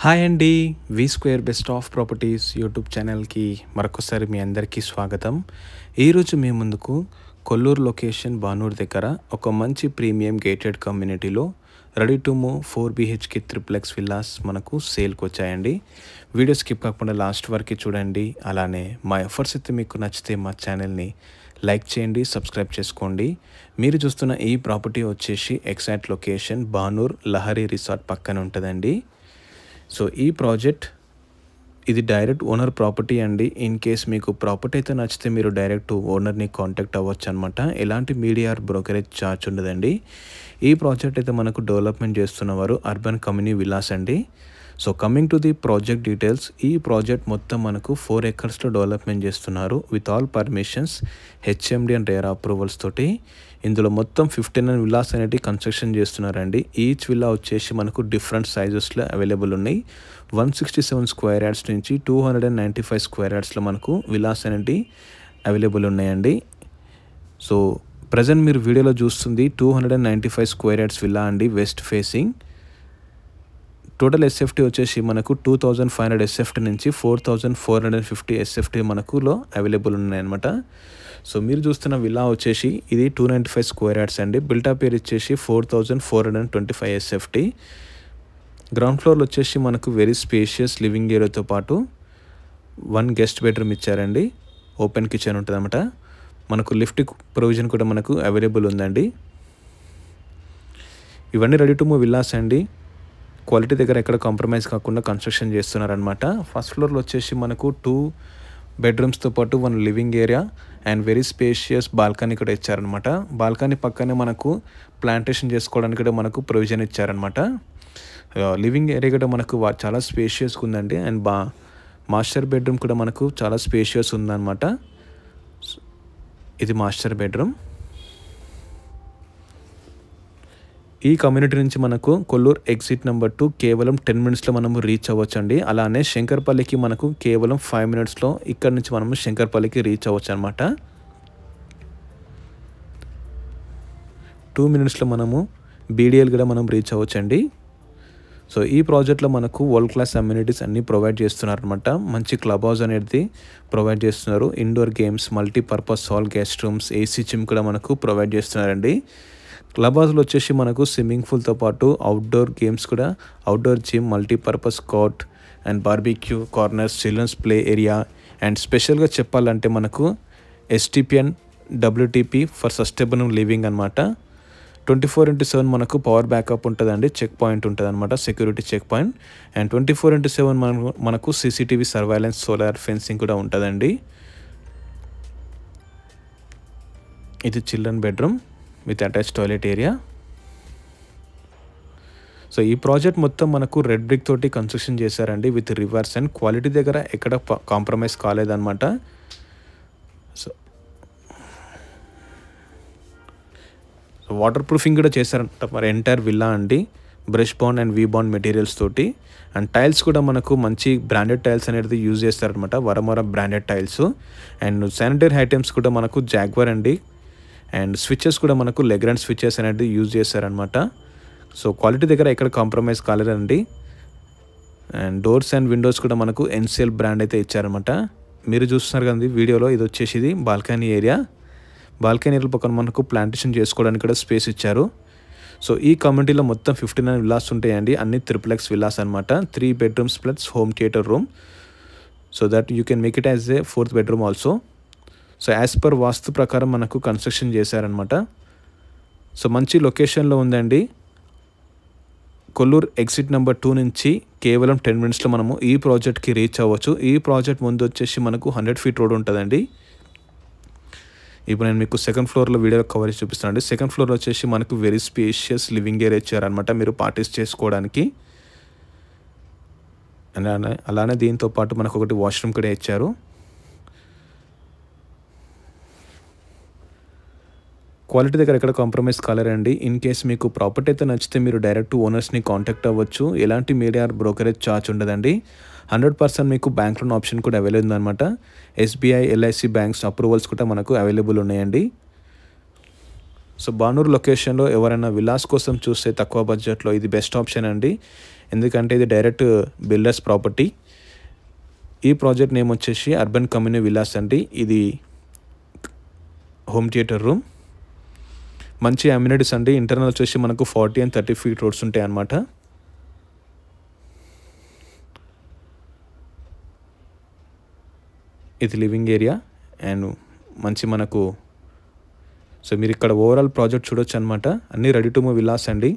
Hi అండి. V square best of properties YouTube ఛానల్కి మరొకసారి మీ అందరికీ స్వాగతం. ఈరోజు మీ ముందుకు కొల్లూరు లొకేషన్ బానూర్ దగ్గర ఒక మంచి ప్రీమియం గేటెడ్ కమ్యూనిటీలో ready to move 4 BHK triplex villas మనకు సేల్కి వచ్చాయండి. వీడియో స్కిప్ కాకుండా లాస్ట్ వరకు చూడండి. అలానే మా ఎఫర్ట్స్ అయితే మీకు నచ్చితే మా ఛానల్ని లైక్ చేయండి, సబ్స్క్రైబ్ చేసుకోండి. మీరు చూస్తున్న ఈ ప్రాపర్టీ వచ్చేసి exact location Banur Lahari resort పక్కన ఉంటుందండి. సో ఈ ప్రాజెక్ట్ ఇది డైరెక్ట్ ఓనర్ ప్రాపర్టీ అండి. ఇన్ కేస్ మీకు ప్రాపర్టీ అయితే నచ్చితే మీరు డైరెక్ట్ ఓనర్ని కాంటాక్ట్ అవ్వచ్చు అనమాట. ఎలాంటి మీడియా బ్రోకరేజ్ ఛార్జ్ ఉండదండి. ఈ ప్రాజెక్ట్ అయితే మనకు డెవలప్మెంట్ చేస్తున్నవారు అర్బన్ కమ్యూనిటీ విల్లాస్ అండి. So coming to the project details, ఈ ప్రాజెక్ట్ మొత్తం మనకు 4 acresలో డెవలప్మెంట్ చేస్తున్నారు with all permissions, HMD and RERA approvals తోటి. ఇందులో మొత్తం 59 విల్లాస్ అనేవి కన్స్ట్రక్షన్ చేస్తున్నారండి. ఈచ్ విల్లా వచ్చేసి మనకు డిఫరెంట్ సైజెస్లో అవైలబుల్ ఉన్నాయి. 167 స్క్వేర్ యార్డ్స్ నుంచి 295 స్క్వేర్ యార్డ్స్లో మనకు విల్లాస్ అనేవి అవైలబుల్ ఉన్నాయండి. సో ప్రజెంట్ మీరు వీడియోలో చూస్తుంది 295 స్క్వేర్ యార్డ్స్ విల్లా అండి, వెస్ట్ ఫేసింగ్. టోటల్ ఎస్ఎఫ్టీ వచ్చేసి మనకు 2500 ఎస్ఎఫ్టీ నుంచి 4450 ఎస్ఎఫ్టీ మనకులో అవైలబుల్ ఉన్నాయన్నమాట. సో మీరు చూస్తున్న విల్లా వచ్చేసి ఇది 295 స్క్వేర్ యార్డ్స్ అండి. బిల్టప్ ఏరియా వచ్చేసి 4425 ఎస్ఎఫ్టీ. గ్రౌండ్ ఫ్లోర్లో వచ్చేసి మనకు వెరీ స్పేషియస్ లివింగ్ ఏరియాతో పాటు 1 గెస్ట్ బెడ్రూమ్ ఇచ్చారండి. ఓపెన్ కిచెన్ ఉంటుంది అన్నమాట. మనకు లిఫ్ట్ ప్రొవిజన్ కూడా మనకు అవైలబుల్ ఉందండి. ఇవన్నీ రెడీ టు మూవ్ విల్లాస్ అండి. క్వాలిటీ దగ్గర ఎక్కడ కాంప్రమైజ్ కాకుండా కన్స్ట్రక్షన్ చేస్తున్నారనమాట. ఫస్ట్ ఫ్లోర్లో వచ్చేసి మనకు 2 బెడ్రూమ్స్తో పాటు 1 living area and very spacious balcony కూడా ఇచ్చారనమాట. బాల్కనీ పక్కనే మనకు ప్లాంటేషన్ చేసుకోవడానికి కూడా మనకు ప్రొవిజన్ ఇచ్చారనమాట. లివింగ్ ఏరియా కూడా మనకు చాలా స్పేషియస్గా ఉందండి. అండ్ మాస్టర్ బెడ్రూమ్ కూడా మనకు చాలా స్పేషియస్ ఉందన్నమాట. ఇది మాస్టర్ బెడ్రూమ్. ఈ కమ్యూనిటీ నుంచి మనకు కొల్లూరు ఎగ్జిట్ నెంబర్ 2 కేవలం 10 minutesలో మనము రీచ్ అవ్వచ్చు అండి. అలానే శంకర్పల్లికి మనకు కేవలం 5 minutesలో ఇక్కడ నుంచి మనము శంకర్పల్లికి రీచ్ అవ్వచ్చు అనమాట. 2 minutesలో మనము బీడిఎల్ కూడా మనం రీచ్ అవ్వచ్చు అండి. సో ఈ ప్రాజెక్ట్లో మనకు వరల్డ్ క్లాస్ అమ్యూనిటీస్ అన్నీ ప్రొవైడ్ చేస్తున్నారు అనమాట. మంచి క్లబ్ హౌస్ అనేది ప్రొవైడ్ చేస్తున్నారు. Indoor games, multipurpose hall, guest rooms, AC gym కూడా మనకు ప్రొవైడ్ చేస్తున్నారండి. క్లబ్ హౌస్లో వచ్చేసి మనకు స్విమ్మింగ్ పూల్తో పాటు అవుట్డోర్ గేమ్స్ కూడా, outdoor gym, multipurpose court and barbecue corners, children's play area and స్పెషల్గా చెప్పాలంటే మనకు STP and WTP for sustainable living అనమాట. 24/7 మనకు పవర్ బ్యాకప్ ఉంటుందండి. చెక్ పాయింట్ ఉంటుంది అనమాట, సెక్యూరిటీ చెక్ పాయింట్. అండ్ 24/7 మనకు CCTV సర్వైలెన్స్, సోలార్ ఫెన్సింగ్ కూడా ఉంటుందండి. ఇది children bedroom with attach toilet area. So ఈ ప్రాజెక్ట్ మొత్తం మనకు రెడ్ బ్రిక్ తోటి కన్స్ట్రక్షన్ చేశారండి విత్ రివర్స్ అండ్ క్వాలిటీ దగ్గర ఎక్కడ కాంప్రమైజ్ కాలేదన్నమాట. సో వాటర్ ప్రూఫింగ్ కూడా చేశారంట మరి ఎంటైర్ విల్లా అండి, brush bond and V bond materials తోటి. అండ్ టైల్స్ కూడా మనకు మంచి బ్రాండెడ్ టైల్స్ అనేది యూజ్ చేస్తారనమాట, వరమర branded tiles. And sanitary items కూడా మనకు జాగ్వర్ అండి. అండ్ స్విచెస్ కూడా మనకు లెగ్రాండ్ స్విచెస్ అనేది యూజ్ చేశారనమాట. సో క్వాలిటీ దగ్గర ఎక్కడ కాంప్రమైజ్ కాలేదండి. అండ్ డోర్స్ అండ్ విండోస్ కూడా మనకు NCL బ్రాండ్ అయితే ఇచ్చారనమాట. మీరు చూస్తున్నారు కదండి వీడియోలో, ఇది వచ్చేసి ఇది బాల్కనీ ఏరియా. బాల్కనీ ఏరియా పక్కన మనకు ప్లాంటేషన్ చేసుకోవడానికి కూడా స్పేస్ ఇచ్చారు. సో ఈ కమ్యూనిటీలో మొత్తం 59 విల్లాస్ ఉంటాయండి. అన్ని ట్రిప్లెక్స్ విల్లాస్ అనమాట. 3 bedrooms plus home theatre room. So that you can make it as a 4th bedroom also. So as per vastu ప్రకారం మనకు కన్స్ట్రక్షన్ చేశారనమాట. సో మంచి లొకేషన్లో ఉందండి. కొల్లూరు ఎగ్జిట్ నెంబర్ 2 నుంచి కేవలం 10 minutesలో మనము ఈ ప్రాజెక్ట్కి రీచ్ అవ్వచ్చు. ఈ ప్రాజెక్ట్ ముందు వచ్చేసి మనకు 100 feet రోడ్ ఉంటుందండి. ఇప్పుడు నేను మీకు సెకండ్ ఫ్లోర్లో వీడియో కవర్ చేసి చూపిస్తానండి. సెకండ్ ఫ్లోర్ వచ్చేసి మనకు వెరీ స్పేషియస్ లివింగ్ ఏరియా ఇచ్చారనమాట, మీరు పార్టీస్ చేసుకోవడానికి. అలానే దీంతో పాటు మనకు ఒకటి వాష్రూమ్ కూడా ఇచ్చారు. క్వాలిటీ దగ్గర ఎక్కడ కాంప్రమైజ్ కాలేరండి. ఇన్ కేస్ మీకు ప్రాపర్టీ అయితే నచ్చితే మీరు డైరెక్ట్ ఓనర్స్ని కాంటాక్ట్ అవ్వచ్చు. ఎలాంటి మీడియా బ్రోకరేజ్ ఛార్జ్ ఉండదండి. 100% మీకు బ్యాంక్ లోన్ ఆప్షన్ కూడా అవైలబుల్ ఉందన్నమాట. SBI, LIC బ్యాంక్స్ అప్రూవల్స్ కూడా మనకు అవైలబుల్ ఉన్నాయండి. సో బానూరు లొకేషన్లో ఎవరైనా విలాస్ కోసం చూస్తే తక్కువ బడ్జెట్లో ఇది బెస్ట్ ఆప్షన్ అండి. ఎందుకంటే ఇది డైరెక్ట్ బిల్డర్స్ ప్రాపర్టీ. ఈ ప్రాజెక్ట్ నేమ్ వచ్చేసి అర్బన్ కమ్యూనిటీ విల్లాస్ అండి. ఇది హోమ్ థియేటర్ రూమ్, మంచి అమ్యూనిటీస్ అండి. ఇంటర్నల్ వచ్చేసి మనకు 40 and 30 feet రోడ్స్ ఉంటాయి అన్నమాట. ఇది లివింగ్ ఏరియా అండ్ మంచి మనకు సో మీరు ఇక్కడ ఓవరాల్ ప్రాజెక్ట్ చూడొచ్చు అనమాట. అన్నీ రెడీ టు మూవ్ విల్లాస్ అండి.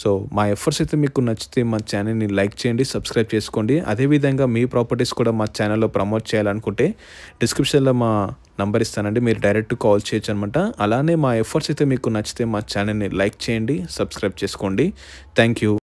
సో మా ఎఫర్ట్స్ అయితే మీకు నచ్చితే మా ఛానల్ని లైక్ చేయండి, సబ్స్క్రైబ్ చేసుకోండి. అదేవిధంగా మీ ప్రాపర్టీస్ కూడా మా ఛానల్లో ప్రమోట్ చేయాలనుకుంటే డిస్క్రిప్షన్లో మా నంబర్ ఇస్తానండి, మీరు డైరెక్ట్ కాల్ చేయొచ్చు అనమాట. అలానే మా ఎఫర్ట్స్ అయితే మీకు నచ్చితే మా ఛానల్ని లైక్ చేయండి, సబ్స్క్రైబ్ చేసుకోండి. Thank you.